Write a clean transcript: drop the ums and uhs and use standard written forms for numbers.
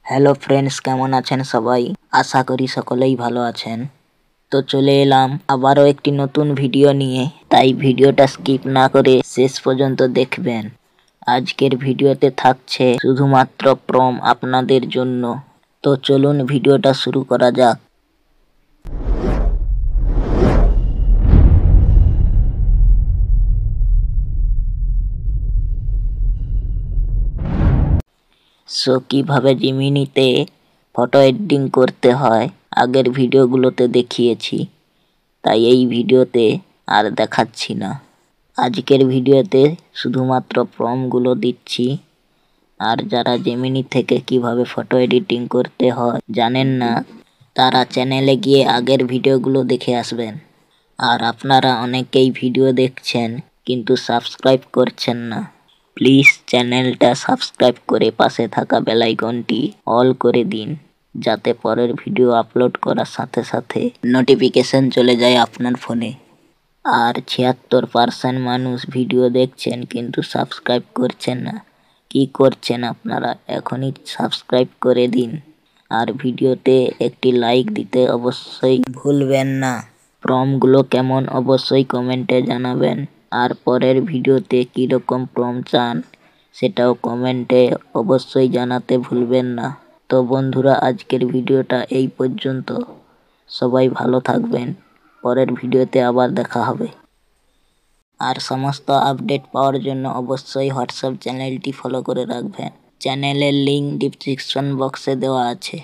Hello friends, কেমন আছেন সবাই? আশা করি সকলেই ভালো আছেন। তো চলে এলাম আবারও একটি নতুন ভিডিও নিয়ে, তাই ভিডিওটা স্কিপ না করে শেষ পর্যন্ত দেখবেন। আজকের ভিডিওতে থাকছে শুধুমাত্র প্রম আপনাদের জন্য। তো চলুন ভিডিওটা শুরু করা যাক। সো কিভাবে জিমিনিতে ফটো এডিটিং করতে হয় আগের ভিডিওগুলোতে দেখিয়েছি, তাই এই ভিডিওতে আর দেখাচ্ছি না। আজকের ভিডিওতে শুধুমাত্র প্রম্পটগুলো দিচ্ছি। আর যারা জেমিনি থেকে কিভাবে ফটো এডিটিং করতে হয় জানেন না, তারা চ্যানেলে গিয়ে আগের ভিডিওগুলো দেখে আসবেন। আর আপনারা অনেকেই ভিডিও দেখছেন কিন্তু সাবস্ক্রাইব করছেন না। প্লিজ চ্যানেলটা সাবস্ক্রাইব করে পাশে থাকা বেল আইকনটি অল করে দিন, যাতে পরের ভিডিও আপলোড করার সাথে সাথে নোটিফিকেশন চলে যায় আপনার ফোনে। আর ৭৬% মানুষ ভিডিও দেখছেন কিন্তু সাবস্ক্রাইব করছেন না। কি করছেন আপনারা? এখনই সাবস্ক্রাইব করে দিন। আর ভিডিওতে একটি লাইক দিতে অবশ্যই ভুলবেন না। প্রম্পটগুলো কেমন অবশ্যই কমেন্টে জানাবেন। আর পরের ভিডিওতে কীরকম প্রম্পট চান সেটাও কমেন্টে অবশ্যই জানাতে ভুলবেন না। তো বন্ধুরা, আজকের ভিডিওটা এই পর্যন্ত। সবাই ভালো থাকবেন। পরের ভিডিওতে আবার দেখা হবে। আর সমস্ত আপডেট পাওয়ার জন্য অবশ্যই হোয়াটসঅ্যাপ চ্যানেলটি ফলো করে রাখবেন। চ্যানেলের লিঙ্ক ডিসক্রিপশন বক্সে দেওয়া আছে।